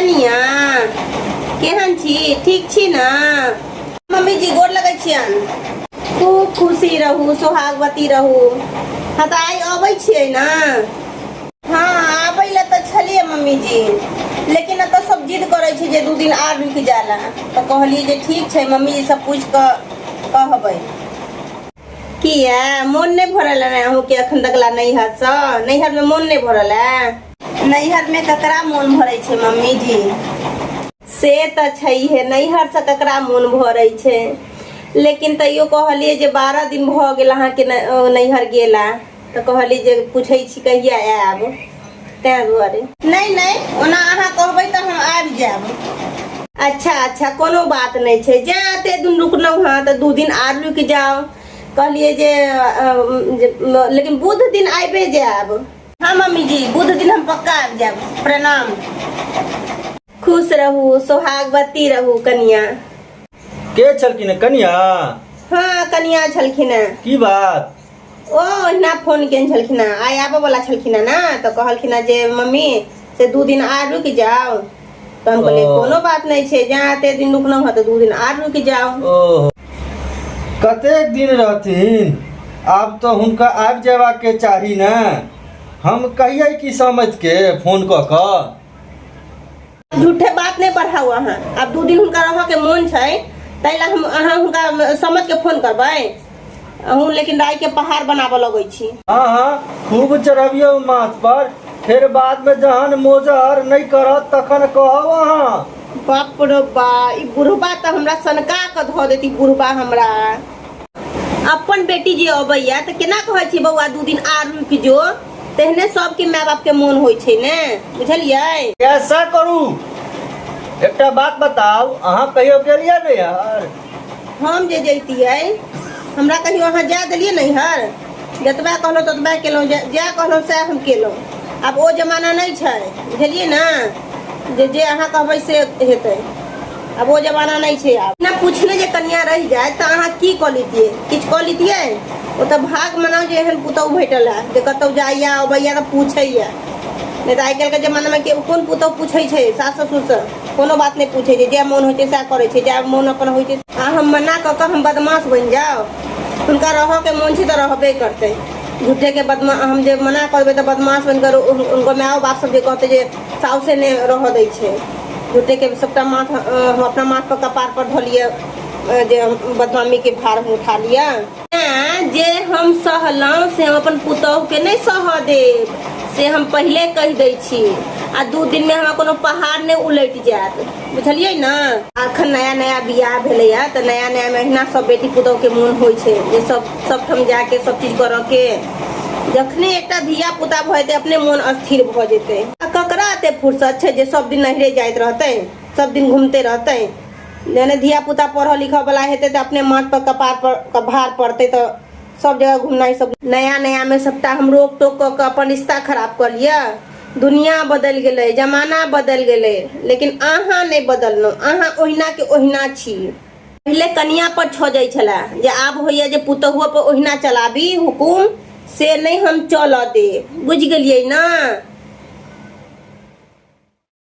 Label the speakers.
Speaker 1: कनिया केहन छी? ठीक छी ना? मम्मी जी गोर लगै छियन। खूब खुशी रहू, सोहागवती रहू। हाँ तो आई अबै छियै ना? हाँ आबै ला तो छलिए मम्मी जी, लेकिन अब तो सब जिद करे छी जे 2 दिन आर रुक जाला। तो कहलिए जे ठीक छै मम्मी जी से पूछ क कहबै। किया मोन नहीं भरल है अहूँ के अखन तकला नैहर से? नैहर में मोन नहीं भरल है? नैहर में ककरा मोन भरे छे मम्मी जी? से तो छैहे, नैहर से ककरा मोन भरे छे, लेकिन तैयो कहलिए जे 12 दिन भ गेल अहाँ के नैहर गेला, तो कहलिए जे पूछे छी कहिया आएब, तै दुआरे। नहीं नहीं ओना अहाँ कहबै तो हम आबि जाएब। अच्छा अच्छा कोनो बात नहीं छे, जे एते दिन रुकलौ हाँ तो 2 दिन आर रुक जाओ। कहलिए जे लेकिन बुध दिन आबे जाएब। हाँ मम्मी जी बुध दिन हम पक्का आबि जाएब। प्रणाम। खुश रहू, सोहागवती रहू कनिया।
Speaker 2: के छलखिन कनिया?
Speaker 1: हाँ कनिया छलखिन।
Speaker 2: की बात?
Speaker 1: ओ ना फोन केन छलखिन, आइ आबे वाला छलखिन ना, तो कहलखिन जे मम्मी से 2 दिन आर रुक जाओ। तो हम कहलिए कोनो बात नहीं छे, जहाँ एते दिन रुकलौ हाँ तो 2 दिन आर रुक जाओ।
Speaker 2: ओह कतेक दिन रहथिन? आब तो हुनका आबि जेबा के चाही ना। हम कहिए की समझ के फोन क क
Speaker 1: झूठे बात नहीं बढ़ाओ अहाँ। अब 2 दिन हुनका रह के मन छै, तैला हम अहाँ हुनका समझ के फोन करबै। अहूँ लेकिन राय के पहाड़ बनाबे लगै छी।
Speaker 2: हाँ हाँ खूब चढ़बियो माथ पर, फिर बाद में जहन मोजर नहीं करत तखन कहब अहाँ।
Speaker 1: बाप रे बा, ई बुढ़बा तो हमरा सनका के ध देती। बुढ़बा हमरा अपन बेटी जे अबैया तो केना कहै छी बौआ 2 दिन आर रुक जो, तेहने सबके माय बाप के मन होइ छै ने, बुझलियै?
Speaker 2: कैसा करू? एकटा बात बताओ, अहाँ कहियो गेलिए नैहर?
Speaker 1: हम जे जैतियै, हमरा कहियो अहाँ जा देलिए नैहर? जतबा कहलौ ततबा केलौ, जा कहलौ सएह हम केलौ। अब ओ जमाना नहीं छै, बुझलिए ना? जे अहाँ कहबै से हेतै। अब वो जमाना नहीं छे। आप ना पूछने जे कन्या रह जाए तो अहाँ की क लितिए? किछ क लितिए? वो तो भाग मनाओ जे एहन पुतौ भेटल है जे कतौ जाइया अबैया तो पूछैया। नहीं तो आइ काल्हि के जमाना में के कोन पुतौ पूछै छै सास ससुर से? कोनो बात नहीं पूछे छै, जे मन होइ छै सएह करै छै, जे मन अपन होइ छै। हम मना क के हम बदमाश बन जाओ? हुनका रह के मन छै तो रहबे करते। झूठे के बदमाश हम जे मना करबे तो बदमाश बनकर उनको माओ बाप सब जे कहते जे साउसे ने रह दै छै। झूठे के सबटा माथ हम अपना माथ पर कपार पर धोलिए, जे बदनामी के भार हम उठा लिया। जे हम सहलौं से हम अपन पुतौह के नहीं सह देब, से हम पहले कह दै छी। आ 2 दिन में हमरा कोनो पहाड़ ने उलट जात, बुझलिए ना? अखन नया नया बियाह भेलैया तो नया नया महीना सब बेटी पुतौह के मन होइ छै जे सब ठम जाके सब चीज करऽ के। जखने एकटा धिया पुता भ जेतै अपने मन अस्थिर भ जेतै। आ ककरा एते फुर्सत छै जे सब दिन नहिरे जाइत रहतै, सब दिन घूमते रहतै? यानी धिया पुता पढ़ लिख वाला हेतै तो अपने माथ पर कपार पर भार पड़तै तो सब जगह घूमना ही। सब नया नया में सबटा हम रोक टोक क अपन रिश्ता खराब कर लिया। दुनिया बदल गेलै, जमाना बदल गेलै, लेकिन अहाँ नहीं बदललौ। अहाँ ओहिना के ओहिना छी। पहले कनिया पर छ जाइ छला, जे आब होइया जे पुतहुआ पर ओहिना चलाबी हुकुम, से नहीं हम चल दे, बुझ गेलिए ना?